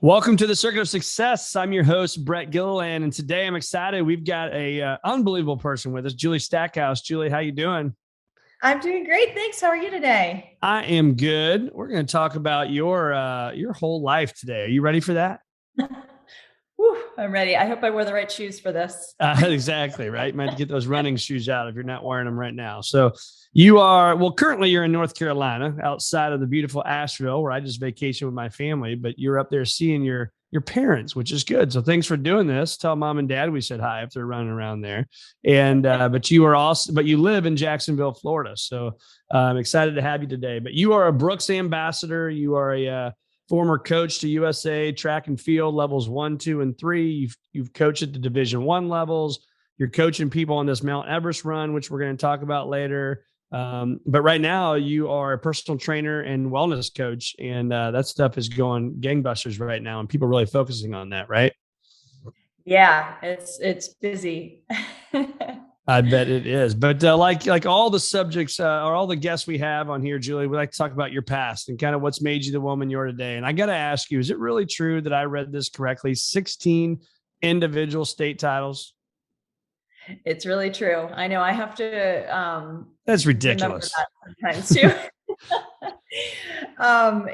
Welcome to the Circuit of Success. I'm your host, Brett Gilliland, and today I'm excited. We've got a unbelievable person with us, Julie Stackhouse. Julie, how you doing? I'm doing great. Thanks. How are you today? I am good. We're going to talk about your whole life today. Are you ready for that? Whew, I'm ready. I hope I wore the right shoes for this. Exactly, right? Might have to get those running shoes out if you're not wearing them right now. So you are, well, currently you're in North Carolina, outside of the beautiful Asheville, where I just vacation with my family, but you're up there seeing your parents, which is good. So thanks for doing this. Tell mom and dad we said hi if they're running around there. And but you are also, but you live in Jacksonville, Florida. So I'm excited to have you today. But you are a Brooks ambassador. You are a former coach to USA track and field levels 1, 2, and 3. You've coached at the Division 1 levels. You're coaching people on this Mount Everest run, which we're going to talk about later. But right now, you are a personal trainer and wellness coach, and that stuff is going gangbusters right now, and people are really focusing on that, right? Yeah, it's busy. I bet it is. But like all the subjects or all the guests we have on here, Julie, we like to talk about your past and kind of what's made you the woman you are today. And I got to ask you, is it really true that I read this correctly? 16 individual state titles. It's really true. I know I have to That's remember ridiculous. that sometimes too.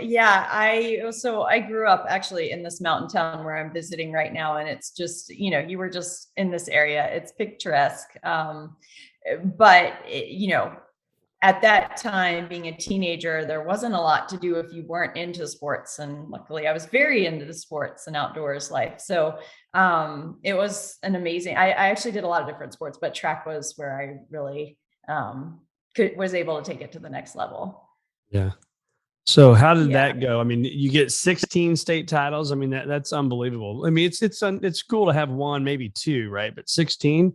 Yeah, I grew up actually in this mountain town where I'm visiting right now, and it's just, you were just in this area. It's picturesque. But at that time, being a teenager, there wasn't a lot to do if you weren't into sports. And luckily, I was very into the sports and outdoors life. So it was an amazing, I actually did a lot of different sports, but track was where I really was able to take it to the next level. Yeah. So how did Yeah. that go? I mean, you get 16 state titles. I mean, that's unbelievable. I mean, it's cool to have one, maybe two, right? But 16.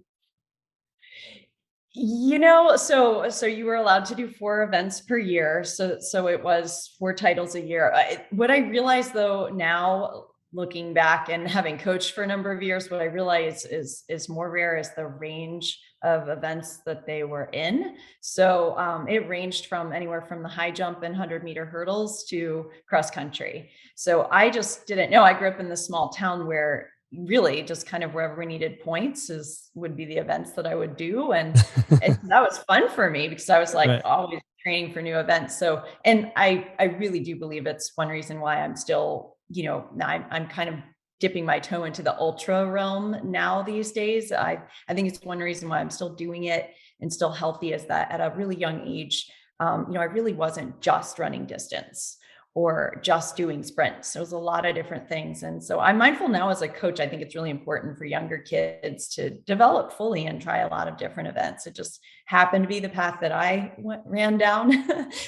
So you were allowed to do 4 events per year. So it was 4 titles a year. What I realized though now, looking back and having coached for a number of years, what I realize is more rare is the range of events that they were in. So it ranged from anywhere from the high jump and 100-meter hurdles to cross country. So I just didn't know. I grew up in this small town where really just kind of wherever we needed points would be the events that I would do. And that was fun for me because I was like Right. always training for new events. So, and I really do believe it's one reason why I'm still, I'm kind of dipping my toe into the ultra realm now these days. I think it's one reason why I'm still doing it and still healthy is that at a really young age, I really wasn't just running distance or just doing sprints. There was a lot of different things. And so I'm mindful now as a coach, I think it's really important for younger kids to develop fully and try a lot of different events. It just happened to be the path that I ran down,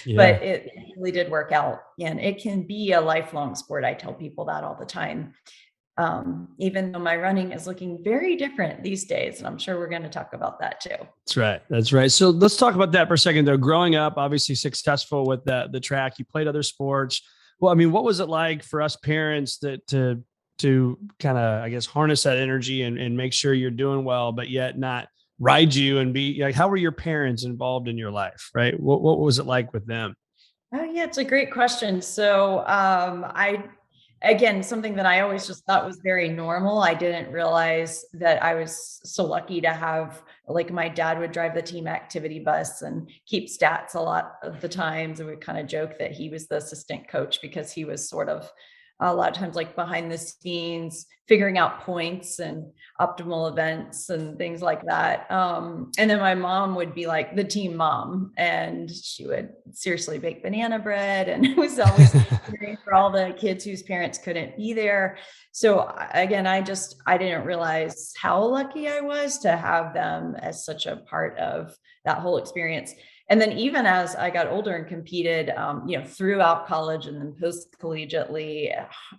Yeah. but it really did work out. And it can be a lifelong sport. I tell people that all the time. Even though my running is looking very different these days. And I'm sure we're going to talk about that too. That's right. That's right. So let's talk about that for a second, though. Growing up, obviously successful with the track, you played other sports. Well, I mean, what was it like for us parents to kind of, I guess, harness that energy and make sure you're doing well, but yet not ride you and be like, how were your parents involved in your life? Right. What was it like with them? Oh, yeah, it's a great question. So, again, something that I always just thought was very normal. I didn't realize that I was so lucky to have, like, my dad would drive the team activity bus and keep stats a lot of the times. And we kind of joke that he was the assistant coach because he was sort of a lot of times like behind the scenes, figuring out points and optimal events and things like that. And then my mom would be like the team mom, and she would seriously bake banana bread and it was always caring for all the kids whose parents couldn't be there. So again, I didn't realize how lucky I was to have them as such a part of that whole experience. And then even as I got older and competed, throughout college and then post collegiately,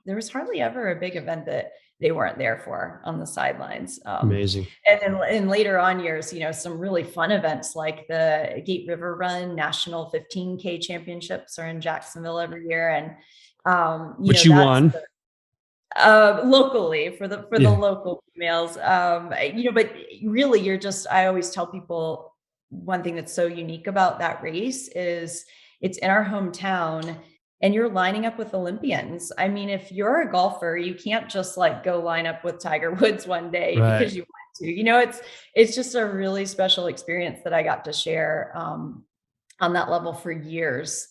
there was hardly ever a big event that they weren't there for on the sidelines. Amazing. And then in later on years, some really fun events like the Gate River Run National 15K Championships are in Jacksonville every year. And, Which you that's won. locally for the Yeah. local females. But really I always tell people one thing that's so unique about that race is it's in our hometown and you're lining up with Olympians. I mean, if you're a golfer, you can't just like go line up with Tiger Woods one day Right. because you want to. You know, it's just a really special experience that I got to share on that level for years.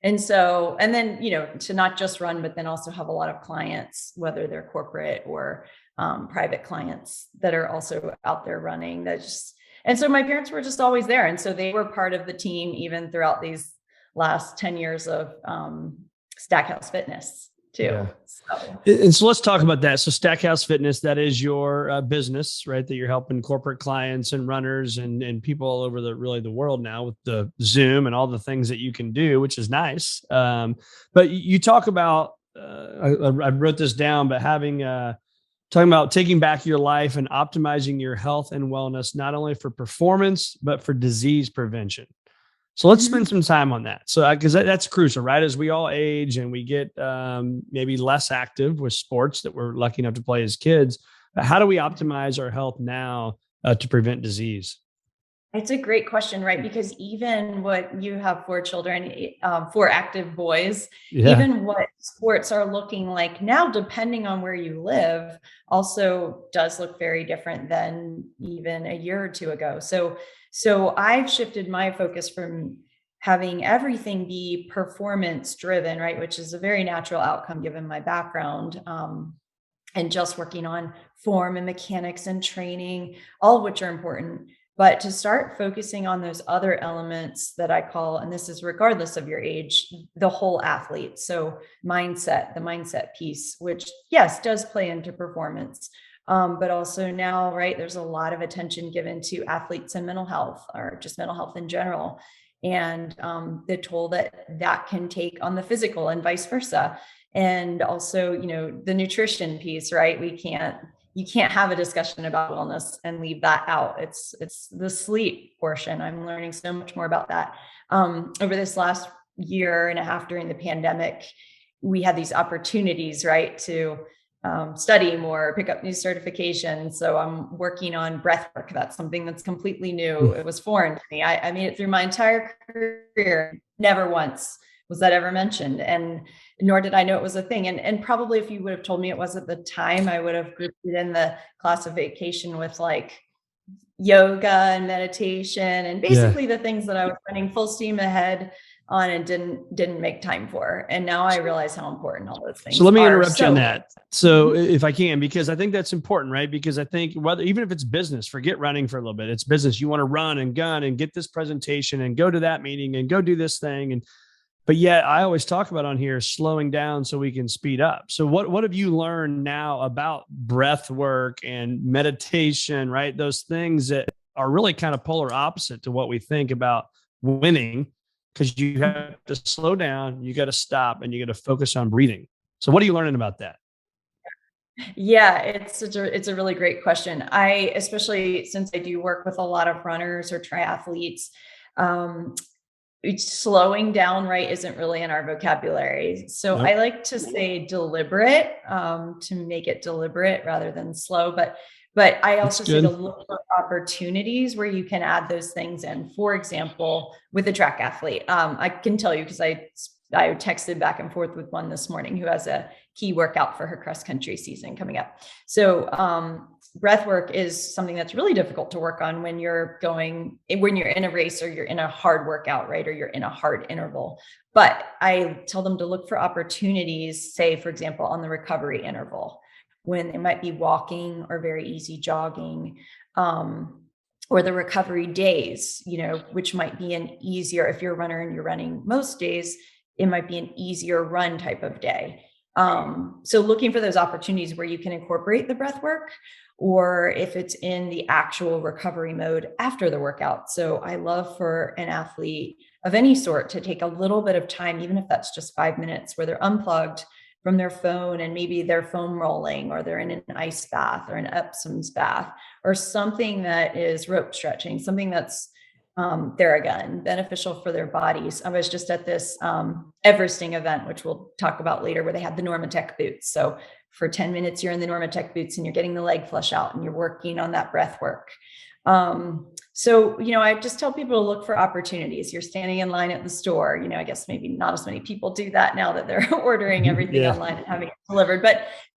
And then, to not just run, but then also have a lot of clients, whether they're corporate or private clients that are also out there running. And so my parents were just always there. And so they were part of the team even throughout these last 10 years of Stackhouse Fitness too. Yeah. So. And so let's talk about that. So Stackhouse Fitness, that is your business, right? That you're helping corporate clients and runners and people all over the world now with the Zoom and all the things that you can do, which is nice. But you talk about, I wrote this down, but talking about taking back your life and optimizing your health and wellness, not only for performance, but for disease prevention. So let's spend some time on that. So, because that's crucial, right? As we all age and we get maybe less active with sports that we're lucky enough to play as kids, how do we optimize our health now to prevent disease? It's a great question, right? Because even what you have 4 children, 4 active boys, Yeah. even what sports are looking like now, depending on where you live, also does look very different than even a year or two ago. So I've shifted my focus from having everything be performance driven, right? Which is a very natural outcome given my background. And just working on form and mechanics and training, all of which are important. But to start focusing on those other elements that I call, and this is regardless of your age, the whole athlete. So the mindset piece, which yes, does play into performance. But also now, right, there's a lot of attention given to athletes and mental health or just mental health in general. And the toll that can take on the physical and vice versa. And also, the nutrition piece, right? You can't have a discussion about wellness and leave that out. It's the sleep portion. I'm learning so much more about that. Over this last year and a half during the pandemic, we had these opportunities, right, to study more, pick up new certifications. So I'm working on breathwork. That's something that's completely new. It was foreign to me. I made it through my entire career. Never once was that ever mentioned. And nor did I know it was a thing. And probably if you would have told me it was at the time, I would have grouped it in the classification with like yoga and meditation and Yeah. basically the things that I was running full steam ahead on and didn't make time for. And now I realize how important all those things So let me are. interrupt you on that. So Mhm. if I can, because I think that's important, right? Because I think even if it's business, forget running for a little bit. It's business. You want to run and gun and get this presentation and go to that meeting and go do this thing. But yet I always talk about on here slowing down so we can speed up. So what have you learned now about breath work and meditation, right? Those things that are really kind of polar opposite to what we think about winning, because you have to slow down, you got to stop, and you got to focus on breathing. So what are you learning about that? Yeah, it's a really great question. Especially since I do work with a lot of runners or triathletes, um, it's slowing down, right, isn't really in our vocabulary. So I Nope. like to say deliberate, to make it deliberate rather than slow. But I That's also say to good. look for opportunities where you can add those things in. For example, with a track athlete, I can tell you because I texted back and forth with one this morning who has a key workout for her cross country season coming up. So breath work is something that's really difficult to work on when you're in a race or you're in a hard workout, right? Or you're in a hard interval. But I tell them to look for opportunities, say, for example, on the recovery interval, when they might be walking or very easy jogging, or the recovery days, which might be an easier, if you're a runner and you're running most days, it might be an easier run type of day. So looking for those opportunities where you can incorporate the breath work, or if it's in the actual recovery mode after the workout. So I love for an athlete of any sort to take a little bit of time, even if that's just 5 minutes, where they're unplugged from their phone and maybe they're foam rolling, or they're in an ice bath or an Epsom's bath, or something that is rope stretching, something that's Theragun, beneficial for their bodies. I was just at this Everesting event, which we'll talk about later, where they had the Normatec boots. So for 10 minutes, you're in the Normatec boots and you're getting the leg flush out and you're working on that breath work. So, I just tell people to look for opportunities. You're standing in line at the store. I guess maybe not as many people do that now that they're ordering everything Yeah. online and having it delivered,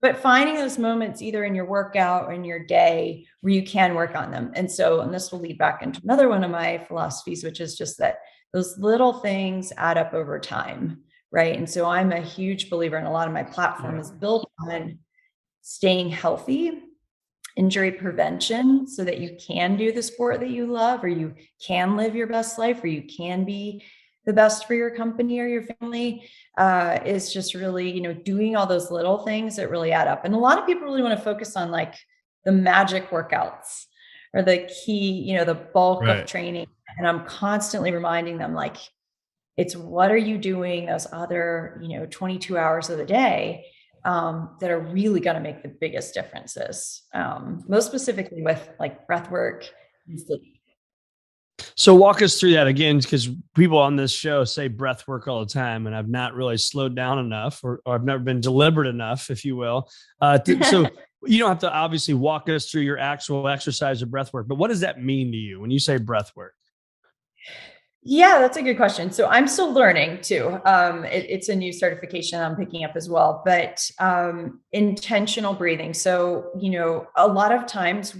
but finding those moments either in your workout or in your day where you can work on them. And this will lead back into another one of my philosophies, which is just that those little things add up over time. Right. And so I'm a huge believer, and a lot of my platform is built on staying healthy, injury prevention, so that you can do the sport that you love, or you can live your best life, or you can be the best for your company or your family, is just really, doing all those little things that really add up. And a lot of people really want to focus on like the magic workouts or the key, the bulk of training. And I'm constantly reminding them, like, it's what are you doing those other, 22 hours of the day that are really going to make the biggest differences, most specifically with like breath work and sleep. So walk us through that again, because people on this show say breath work all the time, and I've not really slowed down enough, or I've never been deliberate enough, if you will. So you don't have to obviously walk us through your actual exercise of breath work, but what does that mean to you when you say breath work? Yeah, that's a good question. So I'm still learning too. It's a new certification I'm picking up as well, but intentional breathing. So, a lot of times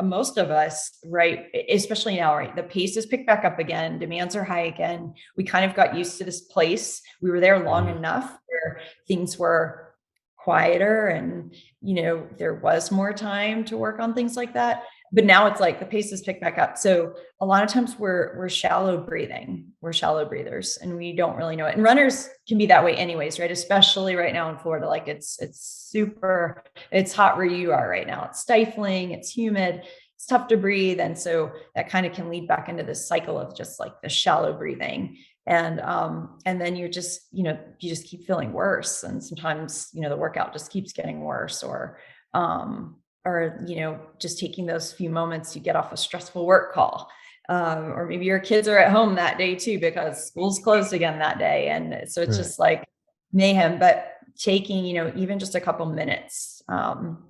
most of us, right, especially now, right, the pace is picked back up again, demands are high again. We kind of got used to this place. We were there long enough where things were quieter and, there was more time to work on things like that. But now it's like the pace is picked back up. So a lot of times we're shallow breathing. We're shallow breathers, and we don't really know it. And runners can be that way anyways, right? Especially right now in Florida. Like it's hot where you are right now. It's stifling, it's humid, it's tough to breathe. And so that kind of can lead back into this cycle of just like the shallow breathing. And then you just keep feeling worse. And sometimes, the workout just keeps getting worse, or just taking those few moments to get off a stressful work call. Or maybe your kids are at home that day too, because school's closed again that day. And so it's just like mayhem, but taking, even just a couple minutes,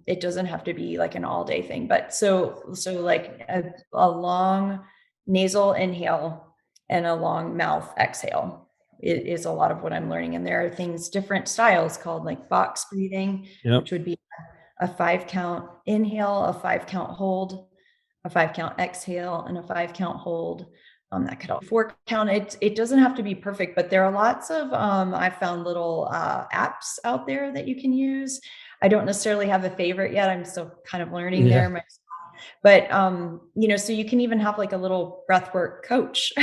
it doesn't have to be like an all day thing, but so like a long nasal inhale and a long mouth exhale. It is a lot of what I'm learning. And there are different styles called like box breathing, which would be a 5-count inhale, a 5-count hold, a 5-count exhale, and a 5-count hold. That could all 4-count. It doesn't have to be perfect, but there are lots of, I found little apps out there that you can use. I don't necessarily have a favorite yet. I'm still kind of learning there myself. But, so you can even have like a little breathwork coach,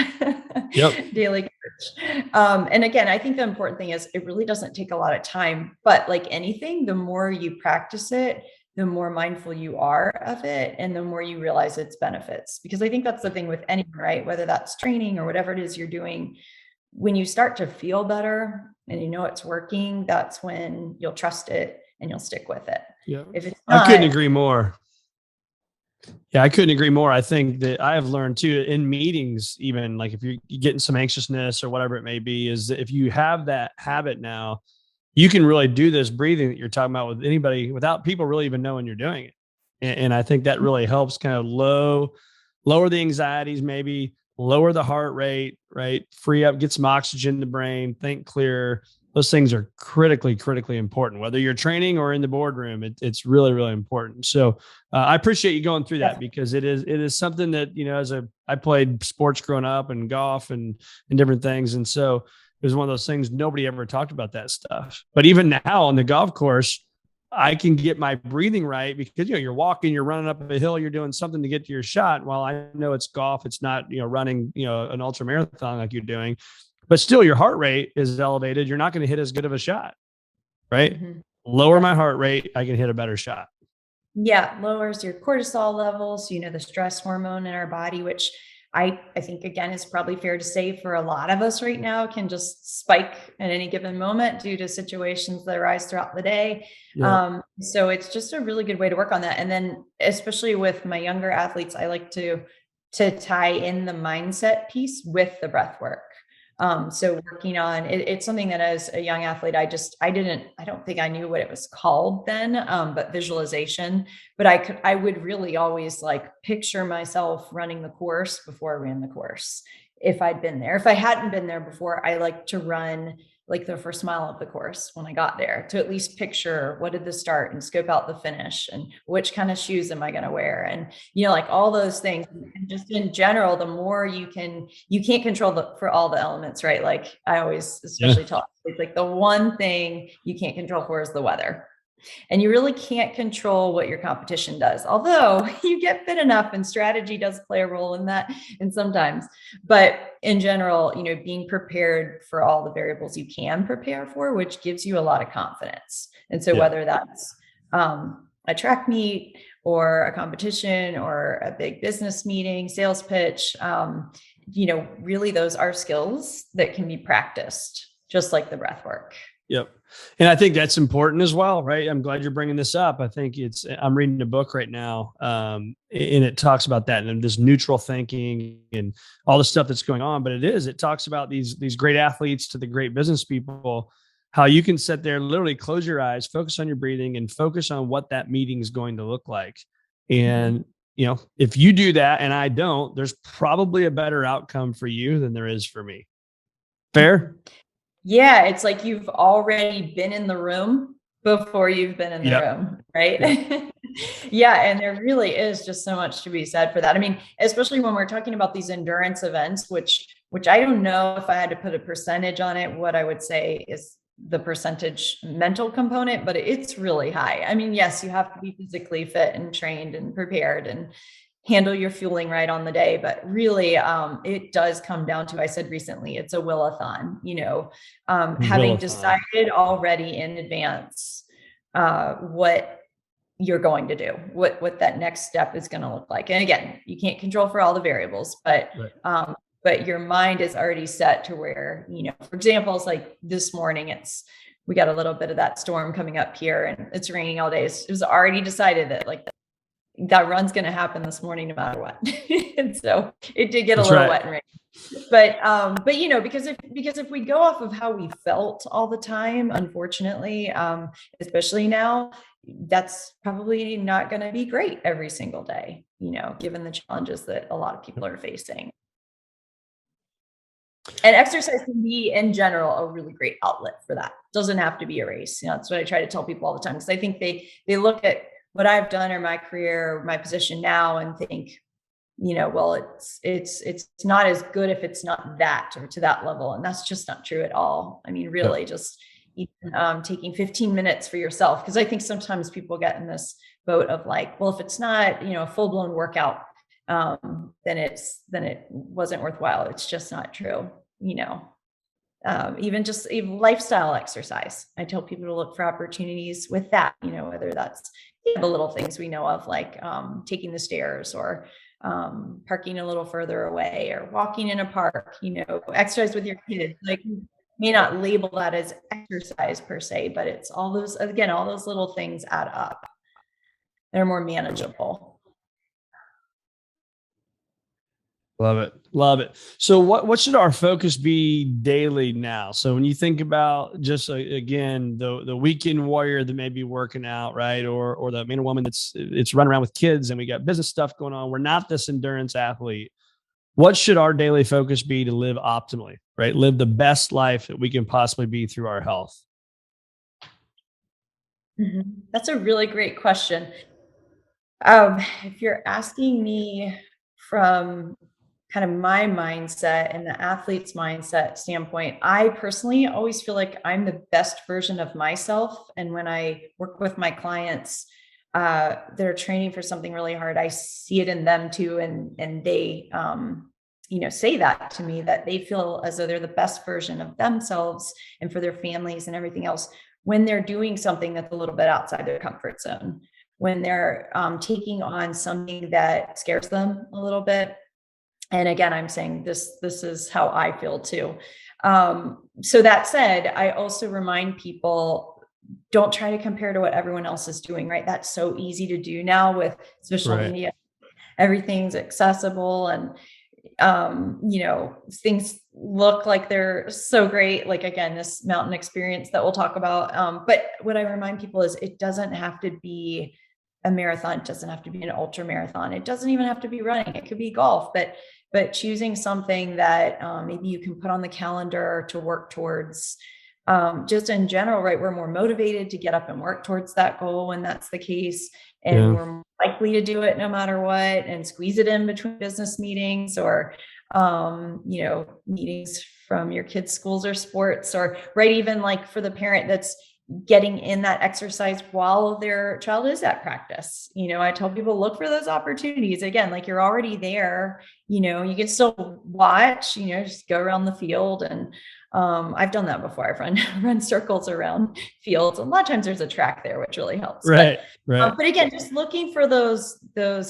daily coach. And again, I think the important thing is it really doesn't take a lot of time, but like anything, the more you practice it, the more mindful you are of it, and the more you realize its benefits. Because I think that's the thing with anything, right? Whether that's training or whatever it is you're doing, when you start to feel better and it's working, that's when you'll trust it and you'll stick with it. Yeah. If it's not, I couldn't agree more. Yeah, I couldn't agree more. I think that I have learned too in meetings, even like if you're getting some anxiousness or whatever it may be, is that if you have that habit now, you can really do this breathing that you're talking about with anybody without people really even knowing you're doing it. And I think that really helps kind of lower the anxieties, maybe lower the heart rate, right? Free up, get some oxygen in the brain, think clearer. Those things are critically important, whether you're training or in the boardroom. It's really, really important. So I appreciate you going through that, because it is something that, I played sports growing up and golf and different things. And so it was one of those things, nobody ever talked about that stuff. But even now on the golf course, I can get my breathing right because, you're walking, you're running up a hill, you're doing something to get to your shot. While I know it's golf, it's not, running, an ultra marathon like you're doing. But still your heart rate is elevated. You're not going to hit as good of a shot, right? Lower my heart rate, I can hit a better shot. Yeah, lowers your cortisol levels, the stress hormone in our body, which I think, again, is probably fair to say for a lot of us right now can just spike at any given moment due to situations that arise throughout the day. So it's just a really good way to work on that. And then especially with my younger athletes, I like to tie in the mindset piece with the breath work. So working on it's something that as a young athlete, I don't think I knew what it was called then, but visualization. But I would really always like picture myself running the course before I ran the course. If I'd been there, if I hadn't been there before, I like to run like the first mile of the course when I got there, to at least picture what did the start and scope out the finish and which kind of shoes am I going to wear, and like all those things. And just in general, the more you can't control for all the elements, right? Like I always especially talk, it's like the one thing you can't control for is the weather. And you really can't control what your competition does, although you get fit enough and strategy does play a role in that. And sometimes, but in general, being prepared for all the variables you can prepare for, which gives you a lot of confidence. And so whether that's a track meet or a competition or a big business meeting, sales pitch, really those are skills that can be practiced, just like the breath work. Yep. And I think that's important as well, right? I'm glad you're bringing this up. I think I'm reading a book right now, and it talks about that and this neutral thinking and all the stuff that's going on. But it talks about these great athletes to the great business people, how you can sit there, literally close your eyes, focus on your breathing and focus on what that meeting is going to look like. And, if you do that and I don't, there's probably a better outcome for you than there is for me. Fair? Yeah, it's like you've already been in the room before you've been in the room, right? Yep. Yeah, and there really is just so much to be said for that. I mean, especially when we're talking about these endurance events, which I don't know if I had to put a percentage on it, what I would say is the percentage mental component, but it's really high. I mean, yes, you have to be physically fit and trained and prepared and handle your fueling right on the day. But really, it does come down to, I said recently, it's a will-a-thon, having decided already in advance what you're going to do, what that next step is going to look like. And again, you can't control for all the variables, but but your mind is already set to where, for example, it's like this morning, we got a little bit of that storm coming up here and it's raining all day. It was already decided that like that run's going to happen this morning no matter what. And so it did get a little wet and rainy. But because if we go off of how we felt all the time, unfortunately, especially now, that's probably not going to be great every single day, given the challenges that a lot of people are facing. And exercise can be, in general, a really great outlet for that. It doesn't have to be a race. That's what I try to tell people all the time, because I think they look at what I've done or my career, or my position now, and think, well, it's not as good if it's not that or to that level. And that's just not true at all. I mean, really, just even, taking 15 minutes for yourself. Because I think sometimes people get in this boat of like, well, if it's not, a full blown workout, then it wasn't worthwhile. It's just not true. Even lifestyle exercise. I tell people to look for opportunities with that, whether that's the little things we know of, like taking the stairs or parking a little further away or walking in a park, exercise with your kids. Like, you may not label that as exercise per se, but it's all those little things add up. They're more manageable. Love it. Love it. So what should our focus be daily now? So when you think about just again, the weekend warrior that may be working out, right? Or the man or woman it's running around with kids and we got business stuff going on. We're not this endurance athlete. What should our daily focus be to live optimally, right? Live the best life that we can possibly be through our health. Mm-hmm. That's a really great question. If you're asking me from kind of my mindset and the athlete's mindset standpoint, I personally always feel like I'm the best version of myself. And when I work with my clients that are training for something really hard, I see it in them too. And they, say that to me, that they feel as though they're the best version of themselves and for their families and everything else when they're doing something that's a little bit outside their comfort zone, when they're taking on something that scares them a little bit. And again, I'm saying this is how I feel too. So that said, I also remind people, don't try to compare to what everyone else is doing, right? That's so easy to do now with social media. Everything's accessible. And, things look like they're so great. Like, again, this mountain experience that we'll talk about. But what I remind people is it doesn't have to be a marathon. It doesn't have to be an ultra marathon. It doesn't even have to be running. It could be golf, but choosing something that maybe you can put on the calendar to work towards. Just in general, right? We're more motivated to get up and work towards that goal when that's the case. And we're more likely to do it no matter what, and squeeze it in between business meetings or, meetings from your kids' schools or sports, or right. Even like for the parent that's getting in that exercise while their child is at practice. I tell people, look for those opportunities. Again, like you're already there, you can still watch, just go around the field. And I've done that before. I've run circles around fields. A lot of times there's a track there, which really helps. Right. But again, just looking for those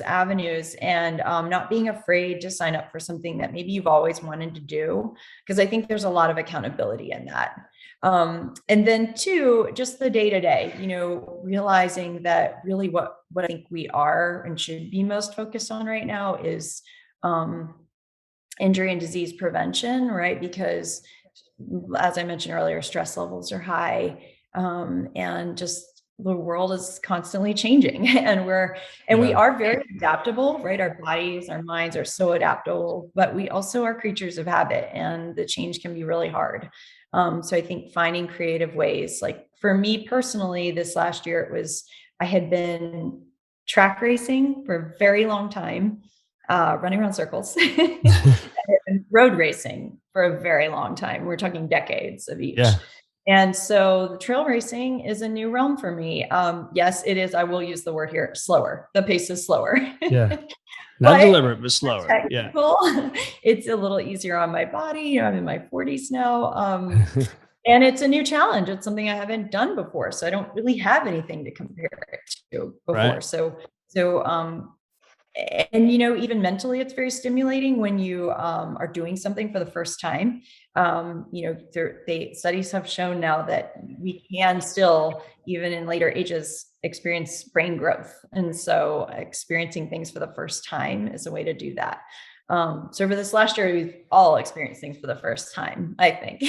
avenues, and not being afraid to sign up for something that maybe you've always wanted to do, because I think there's a lot of accountability in that. And then two, just the day-to-day, realizing that really what I think we are and should be most focused on right now is injury and disease prevention, right? Because as I mentioned earlier, stress levels are high, and just the world is constantly changing, and we are very adaptable, right? Our bodies, our minds are so adaptable, but we also are creatures of habit, and the change can be really hard. So I think finding creative ways, like for me personally, this last year, I had been track racing for a very long time, running around circles, and road racing for a very long time. We're talking decades of each. Yeah. And so the trail racing is a new realm for me. Yes, it is. I will use the word here, slower. The pace is slower. Yeah. Not deliberate, but slower. Technical. Yeah. It's a little easier on my body. I'm in my 40s now. And it's a new challenge. It's something I haven't done before. So I don't really have anything to compare it to before. Right. So, and even mentally, it's very stimulating when you are doing something for the first time. Studies have shown now that we can still, even in later ages, experience brain growth. And so experiencing things for the first time is a way to do that. So for this last year, we've all experienced things for the first time, I think.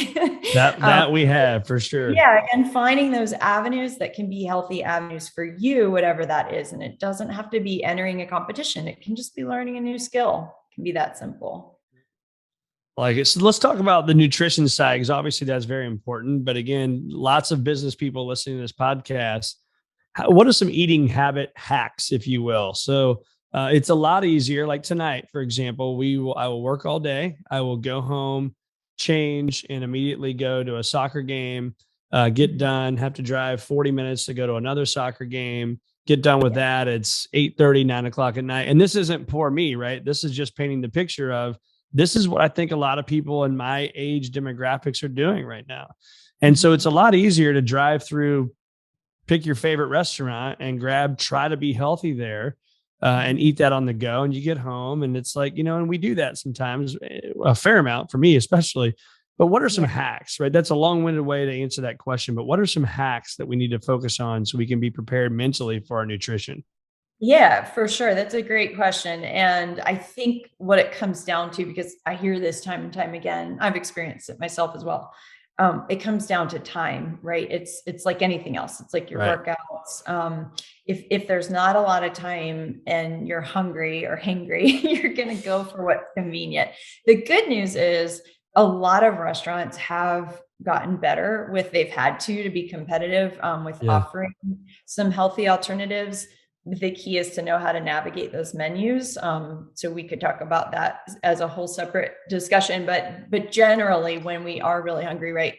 that we have, for sure. Yeah. And finding those avenues that can be healthy avenues for you, whatever that is. And it doesn't have to be entering a competition. It can just be learning a new skill. It can be that simple. Like it. So let's talk about the nutrition side, because obviously that's very important. But again, lots of business people listening to this podcast, what are some eating habit hacks, if you will? So it's a lot easier. Like tonight, for example, I will work all day. I will go home, change, and immediately go to a soccer game, get done, have to drive 40 minutes to go to another soccer game, get done with that. It's 8:30, 9:00 at night. And this isn't poor me, right? This is just painting the picture of, this is what I think a lot of people in my age demographics are doing right now. And so it's a lot easier to drive through, pick your favorite restaurant and try to be healthy there, and eat that on the go. And you get home and it's like, and we do that sometimes, a fair amount for me, especially. But what are some hacks, right? That's a long-winded way to answer that question. But what are some hacks that we need to focus on so we can be prepared mentally for our nutrition? Yeah, for sure. That's a great question. And I think what it comes down to, because I hear this time and time again, I've experienced it myself as well. It comes down to time, right? It's like anything else. It's like your workouts. If there's not a lot of time and you're hungry or hangry, you're going to go for what's convenient. The good news is a lot of restaurants have gotten better they've had to be competitive, with offering some healthy alternatives. The key is to know how to navigate those menus. So we could talk about that as a whole separate discussion, but generally when we are really hungry, right,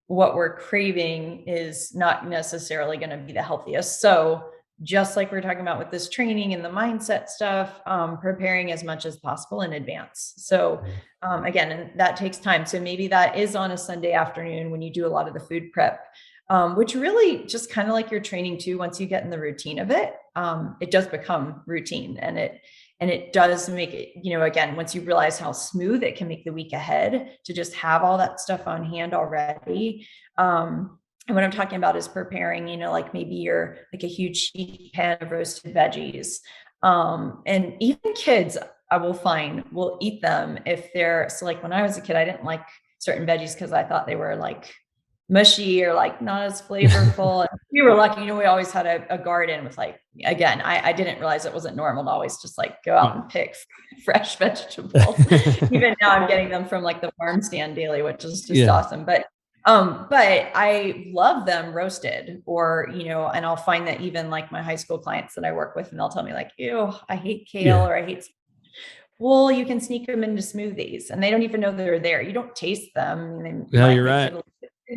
what we're craving is not necessarily going to be the healthiest. So just like we're talking about with this training and the mindset stuff, preparing as much as possible in advance. So again, and that takes time. So maybe that is on a Sunday afternoon when you do a lot of the food prep, which really just kind of like your training too. Once you get in the routine of it, it does become routine, and it does make it, again, once you realize how smooth it can make the week ahead to just have all that stuff on hand already. And what I'm talking about is preparing, like maybe you're like a huge sheet pan of roasted veggies. And even kids, will eat them if they're, so like when I was a kid, I didn't like certain veggies because I thought they were like mushy or like not as flavorful. And we were lucky, we always had a garden with like, again, I didn't realize it wasn't normal to always just like go out and pick fresh vegetables. Even now I'm getting them from like the farm stand daily, which is just awesome. But I love them roasted or, and I'll find that even like my high school clients that I work with, and they'll tell me like, ew, I hate kale or I hate, well, you can sneak them into smoothies and they don't even know they're there. You don't taste them. Yeah, you're right.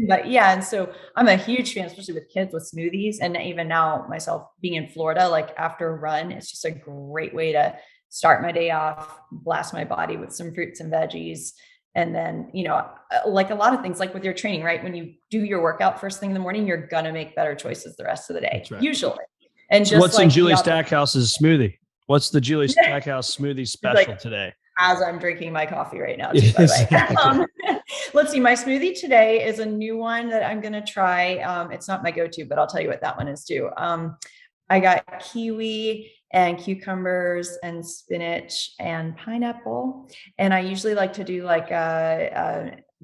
But yeah. And so I'm a huge fan, especially with kids with smoothies. And even now myself being in Florida, like after a run, it's just a great way to start my day off, blast my body with some fruits and veggies. And then, like a lot of things, like with your training, right? When you do your workout first thing in the morning, you're going to make better choices the rest of the day, usually. And just what's in Julie Stackhouse's smoothie? What's the Julie Stackhouse smoothie special today? As I'm drinking my coffee right now, too, by the way. Let's see. My smoothie today is a new one that I'm going to try. It's not my go-to, but I'll tell you what that one is too. I got kiwi and cucumbers and spinach and pineapple. And I usually like to do like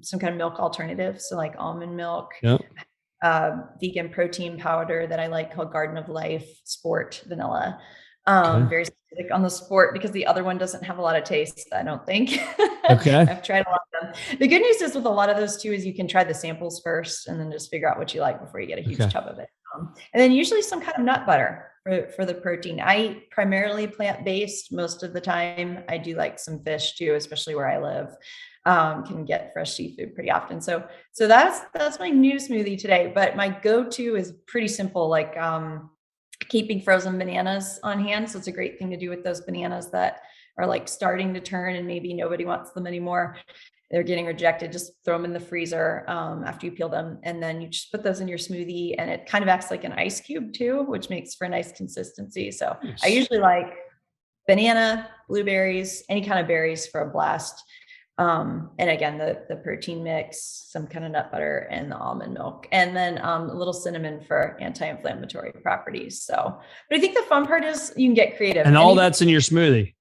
some kind of milk alternative. So like almond milk, vegan protein powder that I like called Garden of Life Sport Vanilla. Very specific on the sport because the other one doesn't have a lot of taste, I don't think. I've tried a lot of them. The good news is with a lot of those too, is you can try the samples first and then just figure out what you like before you get a huge tub of it. And then usually some kind of nut butter for the protein. I eat primarily plant-based most of the time. I do like some fish too, especially where I live. Can get fresh seafood pretty often. So that's my new smoothie today. But my go-to is pretty simple, like keeping frozen bananas on hand. So it's a great thing to do with those bananas that are like starting to turn and maybe nobody wants them anymore. They're getting rejected. Just throw them in the freezer after you peel them. And then you just put those in your smoothie and it kind of acts like an ice cube too, which makes for a nice consistency. So I usually like banana, blueberries, any kind of berries for a blast. And again, the protein mix, some kind of nut butter and the almond milk, and then a little cinnamon for anti-inflammatory properties. So, but I think the fun part is you can get creative. And all that's in your smoothie.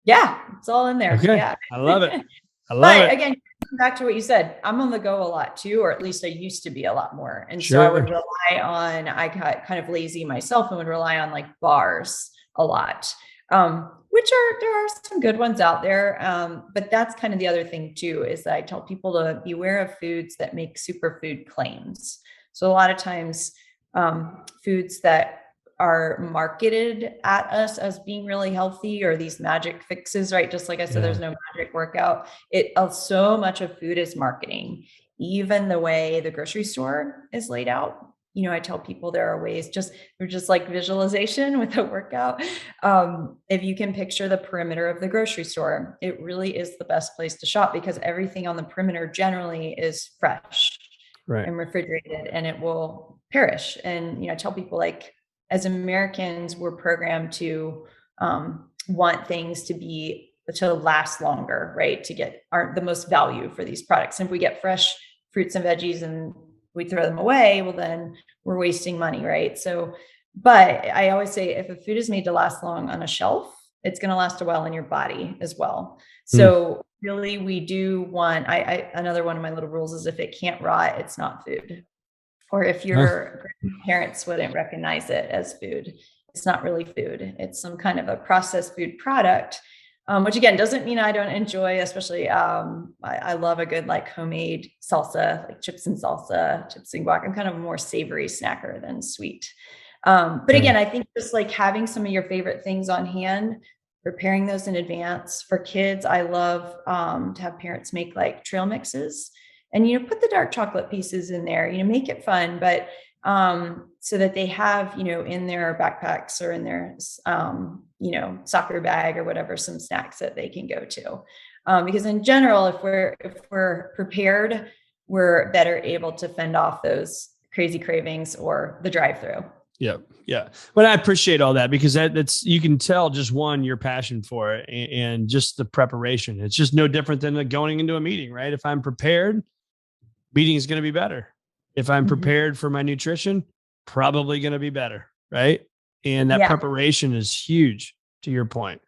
Yeah, it's all in there. Okay. Yeah. I love it. But again, back to what you said, I'm on the go a lot too, or at least I used to be a lot more. And so I would rely on, I got kind of lazy myself and would rely on like bars a lot. There are some good ones out there. But that's kind of the other thing too, is that I tell people to beware of foods that make superfood claims. So a lot of times, foods that are marketed at us as being really healthy or these magic fixes, right? Just like I said, there's no magic workout. So much of food is marketing, even the way the grocery store is laid out. I tell people there are ways, just like visualization with a workout. If you can picture the perimeter of the grocery store, it really is the best place to shop because everything on the perimeter generally is fresh and refrigerated and it will perish. And, I tell people like, as Americans, we're programmed to want things to last longer, right? To get the most value for these products. And if we get fresh fruits and veggies and we throw them away, well, then we're wasting money, right? So, but I always say if a food is made to last long on a shelf, it's going to last a while in your body as well. So really we do want, another one of my little rules is if it can't rot, it's not food. Or if your parents wouldn't recognize it as food, it's not really food. It's some kind of a processed food product, which again, doesn't mean I don't enjoy, especially, I love a good like homemade salsa, like chips and salsa, chips and guac. I'm kind of a more savory snacker than sweet. But again, I think just like having some of your favorite things on hand, preparing those in advance. For kids, I love to have parents make like trail mixes. And, put the dark chocolate pieces in there, make it fun, but so that they have, in their backpacks or in their, soccer bag or whatever, some snacks that they can go to. Because in general, if we're prepared, we're better able to fend off those crazy cravings or the drive-through. Yeah. Yeah. But I appreciate all that because that's, you can tell just your passion for it and just the preparation. It's just no different than going into a meeting, right? If I'm prepared, meeting is going to be better. If I'm prepared for my nutrition, probably going to be better. Right. And that preparation is huge to your point.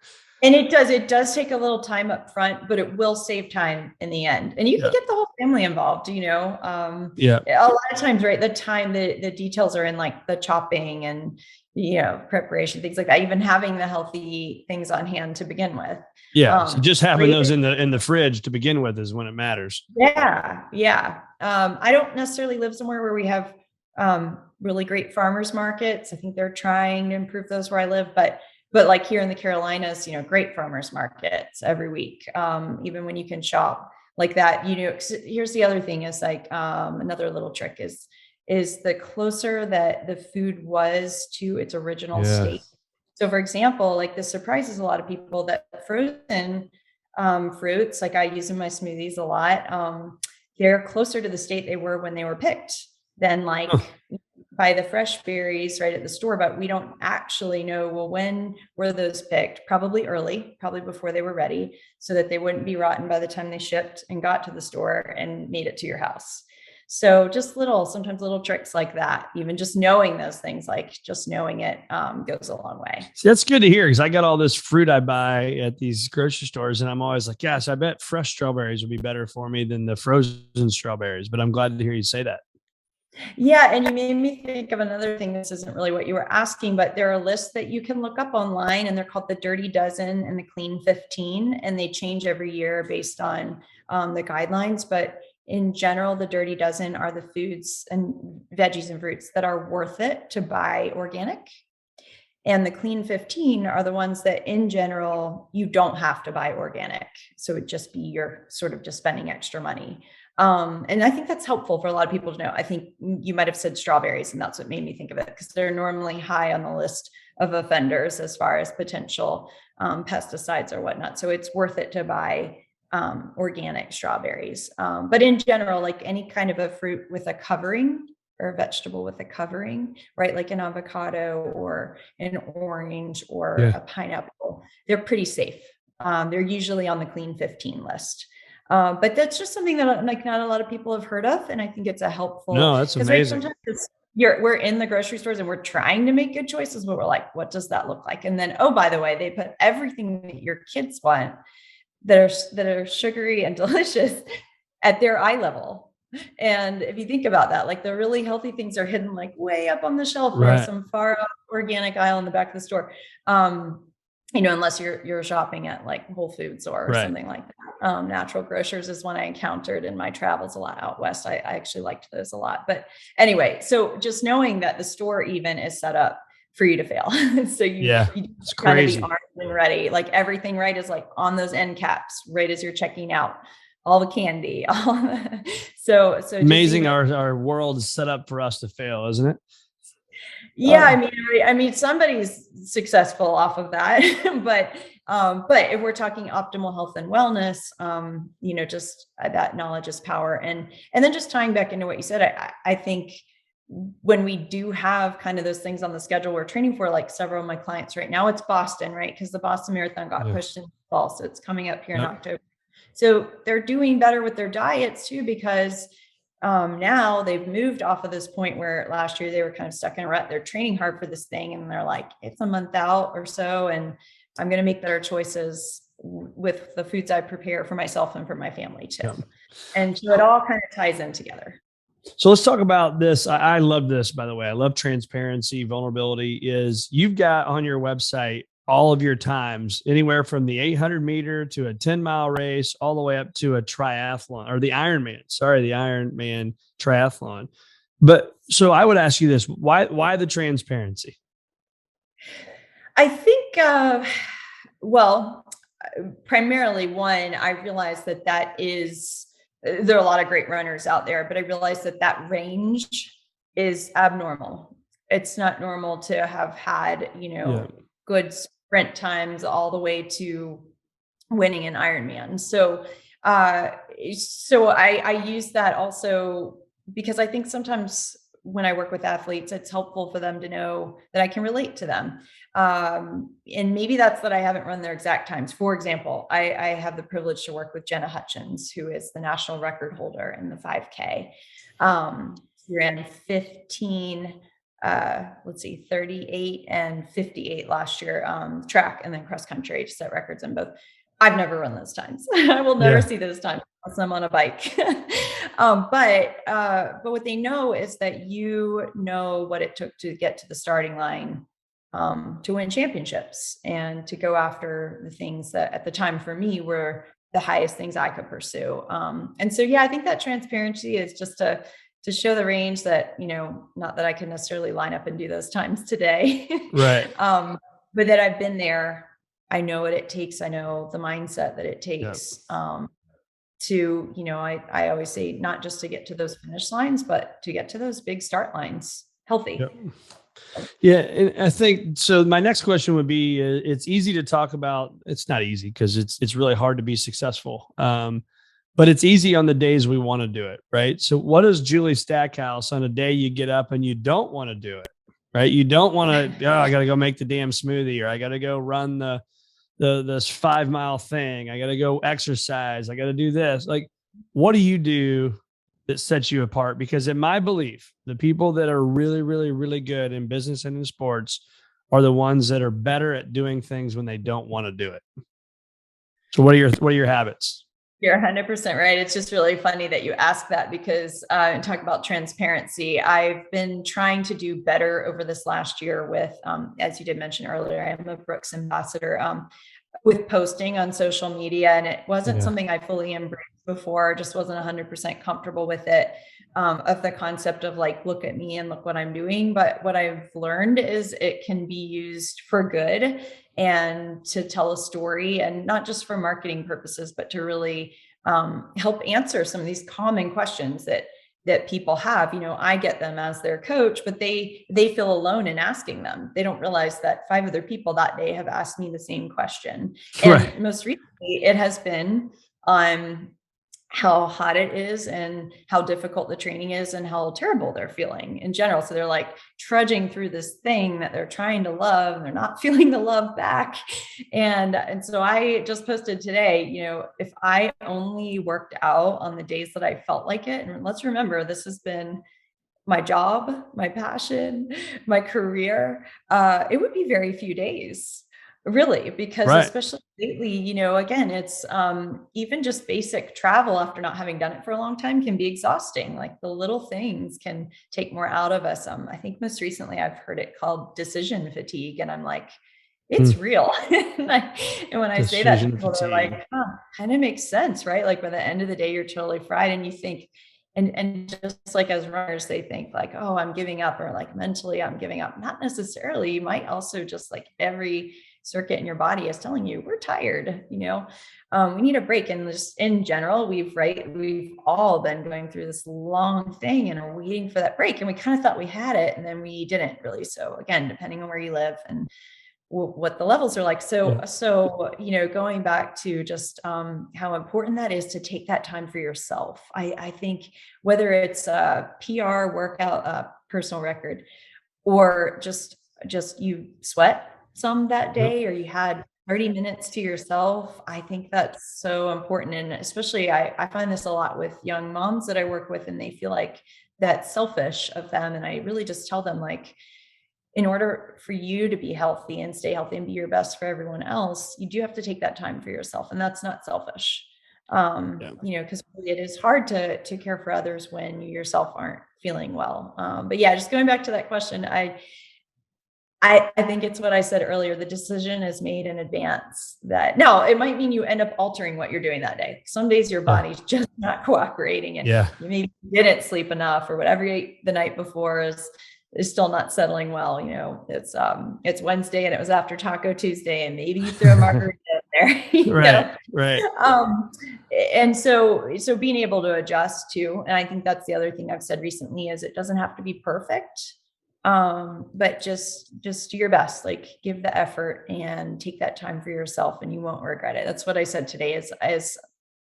And it does take a little time up front, but it will save time in the end. And you can get the whole family involved, Yeah. a lot of times, right? The details are in like the chopping and, preparation, things like that, even having the healthy things on hand to begin with. Yeah. So just having those in the fridge to begin with is when it matters. Yeah. Yeah. I don't necessarily live somewhere where we have really great farmers markets. I think they're trying to improve those where I live, but like here in the Carolinas, great farmers markets every week. Even when you can shop like that, here's the other thing is like, another little trick is the closer that the food was to its original state. So for example, like this surprises a lot of people that frozen fruits, like I use in my smoothies a lot, they're closer to the state they were when they were picked than like by the fresh berries right at the store. But we don't actually know, well, when were those picked? Probably early, probably before they were ready, so that they wouldn't be rotten by the time they shipped and got to the store and made it to your house. So just sometimes little tricks like that, even just knowing those things, like just knowing it goes a long way. See, that's good to hear because I got all this fruit I buy at these grocery stores and I'm always like, yes, I bet fresh strawberries would be better for me than the frozen strawberries. But I'm glad to hear you say that. Yeah. And you made me think of another thing. This isn't really what you were asking, but there are lists that you can look up online and they're called the Dirty Dozen and the Clean 15, and they change every year based on the guidelines. But in general, the Dirty Dozen are the foods and veggies and fruits that are worth it to buy organic. And the Clean 15 are the ones that in general, you don't have to buy organic. So it'd just be you're sort of just spending extra money. And I think that's helpful for a lot of people to know. I think you might have said strawberries, and that's what made me think of it, because they're normally high on the list of offenders as far as potential pesticides or whatnot. So it's worth it to buy organic strawberries. But in general, like any kind of a fruit with a covering or a vegetable with a covering, right? Like an avocado or an orange or a pineapple, they're pretty safe. They're usually on the Clean 15 list. But that's just something that like not a lot of people have heard of. And I think it's a helpful. No, that's amazing. Right, sometimes we're in the grocery stores and we're trying to make good choices, but we're like, what does that look like? And then, oh, by the way, they put everything that your kids want that are sugary and delicious at their eye level. And if you think about that, like the really healthy things are hidden like way up on the shelf or some far off organic aisle in the back of the store. Unless you're shopping at like Whole Foods or something like that. Natural grocers is one I encountered in my travels a lot out west. I actually liked those a lot. But anyway, so just knowing that the store even is set up for you to fail. So you it's crazy. Be armed and ready. Like everything right is like on those end caps, right as you're checking out. All the candy, so amazing. Our world is set up for us to fail, isn't it? Yeah, I mean, somebody's successful off of that, but if we're talking optimal health and wellness, just that knowledge is power, and then just tying back into what you said, I think when we do have kind of those things on the schedule we're training for, like several of my clients right now, it's Boston, right? Because the Boston Marathon got pushed in the fall, so it's coming up here in October. So they're doing better with their diets too, because now they've moved off of this point where last year they were kind of stuck in a rut. They're training hard for this thing and they're like, it's a month out or so, and I'm going to make better choices with the foods I prepare for myself and for my family too. And so it all kind of ties in together. So let's talk about this. I love this, by the way. I love transparency. Vulnerability is you've got on your website all of your times, anywhere from the 800-meter to a 10-mile race, all the way up to a triathlon or the Ironman triathlon. But so I would ask you this, why the transparency? I think, primarily one, I realized that there are a lot of great runners out there, but I realized that range is abnormal. It's not normal to have had, good sprint times all the way to winning an Ironman. So I use that also because I think sometimes when I work with athletes, it's helpful for them to know that I can relate to them. And maybe that's that I haven't run their exact times. For example, I have the privilege to work with Jenna Hutchins, who is the national record holder in the 5K. She ran 15 let's see, 38 and 58 last year, track and then cross country to set records in both. I've never run those times. I will never see those times unless I'm on a bike. But what they know is that you know what it took to get to the starting line, to win championships and to go after the things that at the time for me were the highest things I could pursue. And so, yeah, I think that transparency is just to show the range that, not that I can necessarily line up and do those times today, Right. But that I've been there. I know what it takes. I know the mindset that it takes, to, I always say not just to get to those finish lines, but to get to those big start lines healthy. Yep. Yeah. And I think, so my next question would be, it's easy to talk about. It's not easy because it's really hard to be successful. But it's easy on the days we want to do it. Right. So what is Julie Stackhouse on a day you get up and you don't want to do it? Right. You don't want to, I got to go make the damn smoothie, or I got to go run this 5 mile thing. I got to go exercise. I got to do this. Like, what do you do that sets you apart? Because in my belief, the people that are really, really, really good in business and in sports are the ones that are better at doing things when they don't want to do it. So what are your habits? You're 100% right. It's just really funny that you ask that because talk about transparency. I've been trying to do better over this last year with, as you did mention earlier, I'm a Brooks ambassador, with posting on social media. And it wasn't something I fully embraced before, just wasn't 100% comfortable with it, of the concept of like, look at me and look what I'm doing. But what I've learned is it can be used for good and to tell a story, and not just for marketing purposes, but to really help answer some of these common questions that people have. I get them as their coach, but they feel alone in asking them. They don't realize that 5 other people that day have asked me the same question. And most recently it has been how hot it is and how difficult the training is and how terrible they're feeling in general. So they're like trudging through this thing that they're trying to love and they're not feeling the love back. And so I just posted today, if I only worked out on the days that I felt like it, and let's remember, this has been my job, my passion, my career, it would be very few days. Really, because especially lately, again, it's even just basic travel after not having done it for a long time can be exhausting. Like the little things can take more out of us. I think most recently I've heard it called decision fatigue, and I'm like, it's real. And when I say that, people are like, kind of makes sense, right? Like by the end of the day, you're totally fried, and you think, and just like as runners, they think like, oh, I'm giving up, or like mentally I'm giving up. Not necessarily. You might also just like every circuit in your body is telling you we're tired, we need a break. And just in general, we've all been going through this long thing and are waiting for that break. And we kind of thought we had it, and then we didn't really. So again, depending on where you live and what the levels are like. So going back to just how important that is to take that time for yourself. I think whether it's a PR workout, personal record, or just you sweat some that day, or you had 30 minutes to yourself, I think that's so important. And especially I find this a lot with young moms that I work with, and they feel like that's selfish of them. And I really just tell them, like, in order for you to be healthy and stay healthy and be your best for everyone else, you do have to take that time for yourself. And that's not selfish. Because it is hard to care for others when you yourself aren't feeling well. But yeah, just going back to that question, I think it's what I said earlier. The decision is made in advance. That no, it might mean you end up altering what you're doing that day. Some days your body's just not cooperating, and you maybe didn't sleep enough, or whatever you ate the night before is still not settling well. It's Wednesday and it was after Taco Tuesday, and maybe you throw a margarita in there. Right. And so being able to adjust too. And I think that's the other thing I've said recently is it doesn't have to be perfect. But just do your best, like give the effort and take that time for yourself, and you won't regret it. That's what I said today is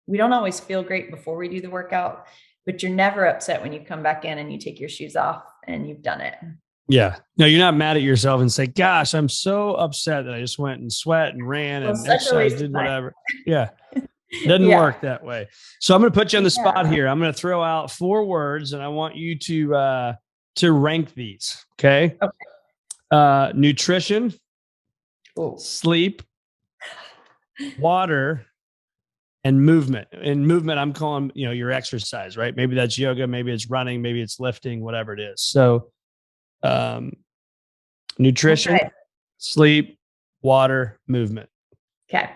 we don't always feel great before we do the workout, but you're never upset when you come back in and you take your shoes off and you've done it. Yeah. No, you're not mad at yourself and say, gosh, I'm so upset that I just went and sweat and ran and exercised, did whatever. Yeah. Doesn't work that way. So I'm going to put you on the spot here. I'm going to throw out 4 words, and I want you to to rank these. Okay. Nutrition, Ooh. sleep, water, and movement. And movement, I'm calling, your exercise, right? Maybe that's yoga, maybe it's running, maybe it's lifting, whatever it is. So, nutrition, Okay. sleep, water, movement. Okay.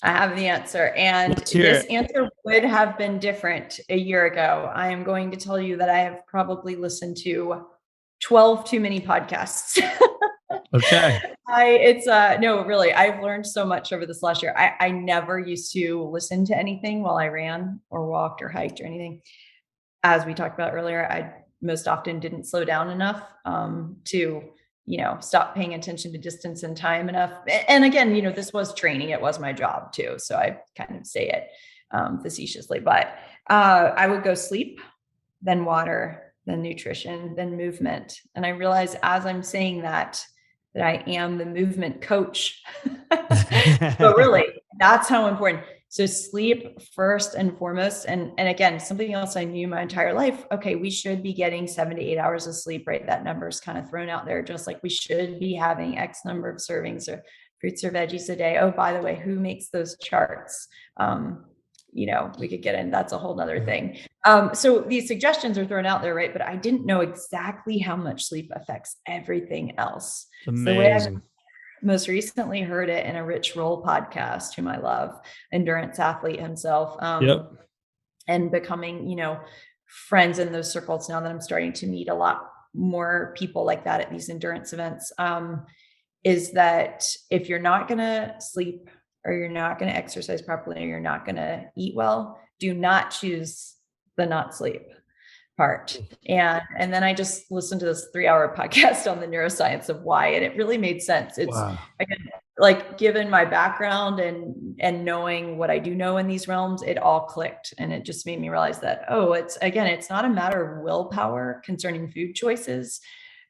I have the answer. And Let's hear this it. answer would have been different a year ago. I am going to tell you that I have probably listened to 12 too many podcasts. Okay. No, really, I've learned so much over this last year. I never used to listen to anything while I ran or walked or hiked or anything. As we talked about earlier, I most often didn't slow down enough to stop paying attention to distance and time enough. And again, this was training. It was my job too. So I kind of say it facetiously, but I would go sleep, then water, then nutrition, then movement. And I realize as I'm saying that I am the movement coach. But really, that's how important. So sleep first and foremost. And again, something else I knew my entire life. Okay, we should be getting 7 to 8 hours of sleep, right? That number is kind of thrown out there, just like we should be having X number of servings or fruits or veggies a day. Oh, by the way, who makes those charts? We could get in, that's a whole nother thing. So these suggestions are thrown out there, right? But I didn't know exactly how much sleep affects everything else. Amazing. So the way I most recently heard it in a Rich Roll podcast, whom I love, endurance athlete himself, and becoming, friends in those circles now that I'm starting to meet a lot more people like that at these endurance events, is that if you're not going to sleep or you're not going to exercise properly or you're not going to eat well, do not choose the not sleep part. And then I just listened to this 3-hour podcast on the neuroscience of why, and it really made sense. It's again, like given my background and knowing what I do know in these realms, it all clicked. And it just made me realize that, it's not a matter of willpower concerning food choices.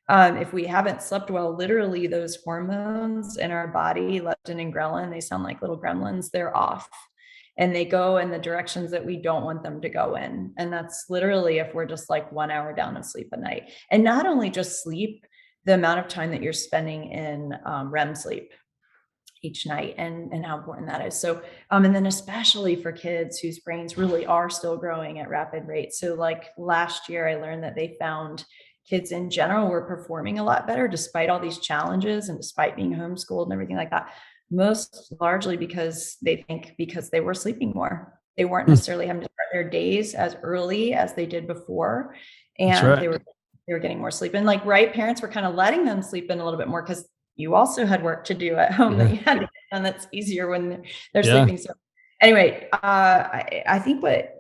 If we haven't slept well, literally those hormones in our body, leptin and ghrelin, they sound like little gremlins, they're off. And they go in the directions that we don't want them to go in. And that's literally if we're just like 1 hour down of sleep a night. And not only just sleep, the amount of time that you're spending in REM sleep each night and how important that is. So, and then especially for kids whose brains really are still growing at rapid rates. So like last year, I learned that they found kids in general were performing a lot better despite all these challenges and despite being homeschooled and everything like that. Most largely because they were sleeping more. They weren't necessarily having to start their days as early as they did before. And they were getting more sleep. And parents were kind of letting them sleep in a little bit more because you also had work to do at home that you had to get done. That's easier when they're sleeping. So anyway, I think what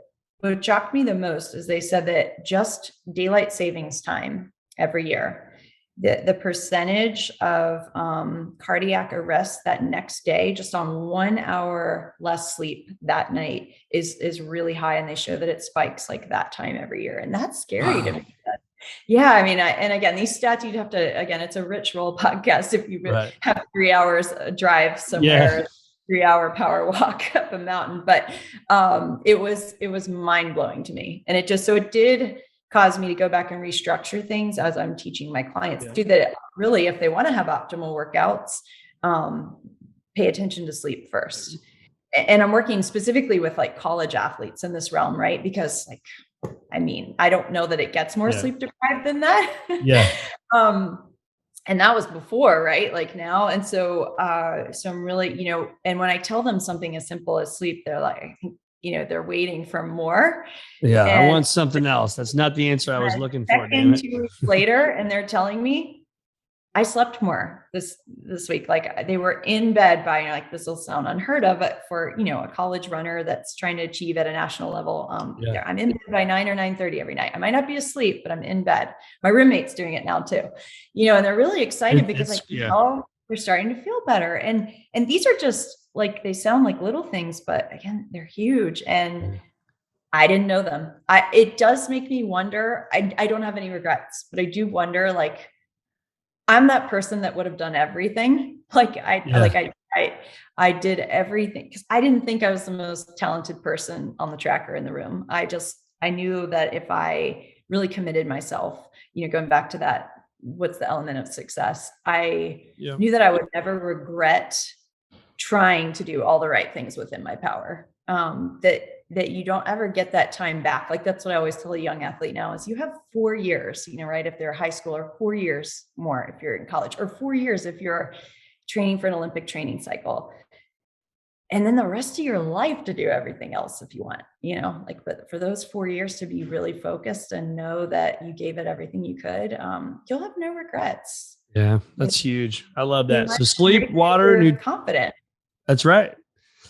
shocked me the most is they said that just daylight savings time every year, the percentage of cardiac arrest that next day, just on 1 hour less sleep that night is really high. And they show that it spikes like that time every year. And that's scary to me. Yeah. I mean, and again, these stats, you'd have to, again, it's a Rich Roll podcast. If you have 3 hours drive somewhere, 3-hour power walk up a mountain, but it was mind blowing to me. And it did cause me to go back and restructure things as I'm teaching my clients to that. Really, if they want to have optimal workouts, pay attention to sleep first. And I'm working specifically with college athletes in this realm, right? Because I don't know that it gets more sleep deprived than that. And that was before, right? Now. And so I'm really, and when I tell them something as simple as sleep, they're like, they're waiting for more. Yeah. And I want something else. That's not the answer I was looking for. 2 weeks later, and they're telling me I slept more this week. They were in bed by this will sound unheard of, but for, a college runner that's trying to achieve at a national level, I'm in bed by 9 or 9:30 every night. I might not be asleep, but I'm in bed. My roommate's doing it now too, and they're really excited because they're starting to feel better. And these are just they sound like little things, but again, they're huge. And I didn't know them. It does make me wonder. I don't have any regrets, but I do wonder, I'm that person that would have done everything. I did everything because I didn't think I was the most talented person on the tracker in the room. I knew that if I really committed myself, going back to that, what's the element of success? I knew that I would never regret trying to do all the right things within my power. That you don't ever get that time back. Like, that's what I always tell a young athlete now is you have 4 years, right? If they're high school, or 4 years more if you're in college, or 4 years if you're training for an Olympic training cycle. And then the rest of your life to do everything else if you want, but for those 4 years to be really focused and know that you gave it everything you could, you'll have no regrets. Yeah, that's huge. I love that. So You're sleep, water, confident. That's right.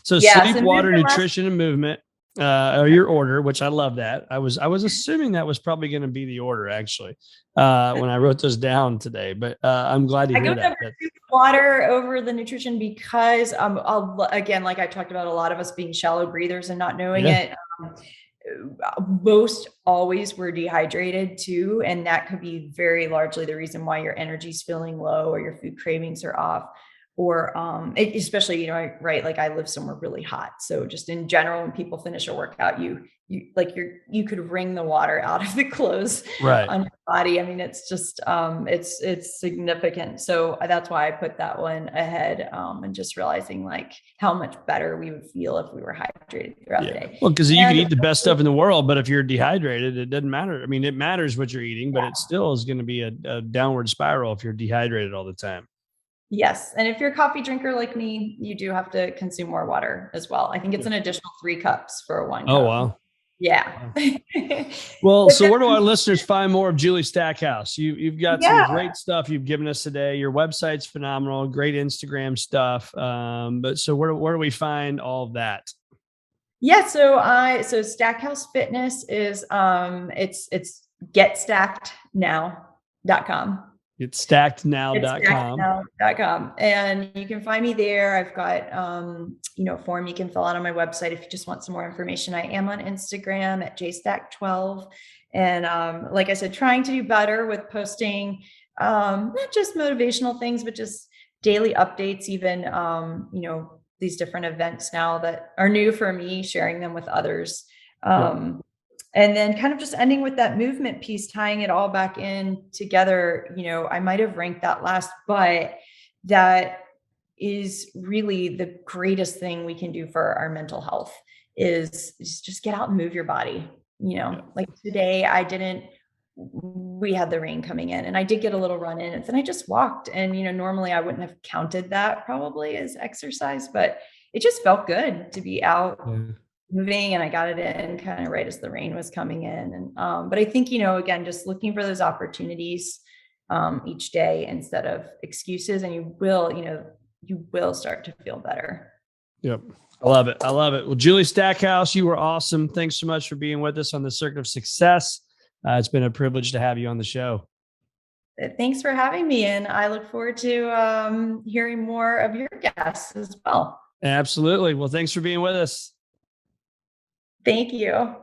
So sleep, water, nutrition, and movement are your order, which I love that. I was assuming that was probably going to be the order actually when I wrote those down today, but I'm glad to hear that. Water over the nutrition because again, like I talked about, a lot of us being shallow breathers and not knowing it. Most always we're dehydrated too, and that could be very largely the reason why your energy's feeling low or your food cravings are off. Or especially, right, like I live somewhere really hot, so just in general, when people finish a workout, you could wring the water out of the clothes on your body. I mean, it's just it's significant. So that's why I put that one ahead, and just realizing like how much better we would feel if we were hydrated throughout the day. Well, because you can eat the best stuff in the world, but if you're dehydrated, it doesn't matter. I mean, it matters what you're eating, but it still is going to be a downward spiral if you're dehydrated all the time. Yes. And if you're a coffee drinker like me, you do have to consume more water as well. I think it's an additional 3 cups for 1 cup. Oh, wow. Yeah. Well, so where do our listeners find more of Julie Stackhouse? You've got some great stuff you've given us today. Your website's phenomenal, great Instagram stuff. But so where do we find all of that? Yeah. So Stackhouse Fitness is, it's getstackednow.com. It's stackednow.com. And you can find me there. I've got, a form you can fill out on my website if you just want some more information. I am on Instagram at jstack12. And like I said, trying to do better with posting, not just motivational things, but just daily updates, even, these different events now that are new for me, sharing them with others. And then kind of just ending with that movement piece, tying it all back in together. I might have ranked that last, but that is really the greatest thing we can do for our mental health is just get out and move your body. Like today we had the rain coming in and I did get a little run in and then I just walked and, normally I wouldn't have counted that probably as exercise, but it just felt good to be out. Moving, and I got it in kind of right as the rain was coming in. And but I think, again, just looking for those opportunities each day instead of excuses, and you will start to feel better. Yep. I love it. Well, Julie Stackhouse, you were awesome. Thanks so much for being with us on the Circuit of Success. It's been a privilege to have you on the show. Thanks for having me. And I look forward to hearing more of your guests as well. Absolutely. Well, thanks for being with us. Thank you.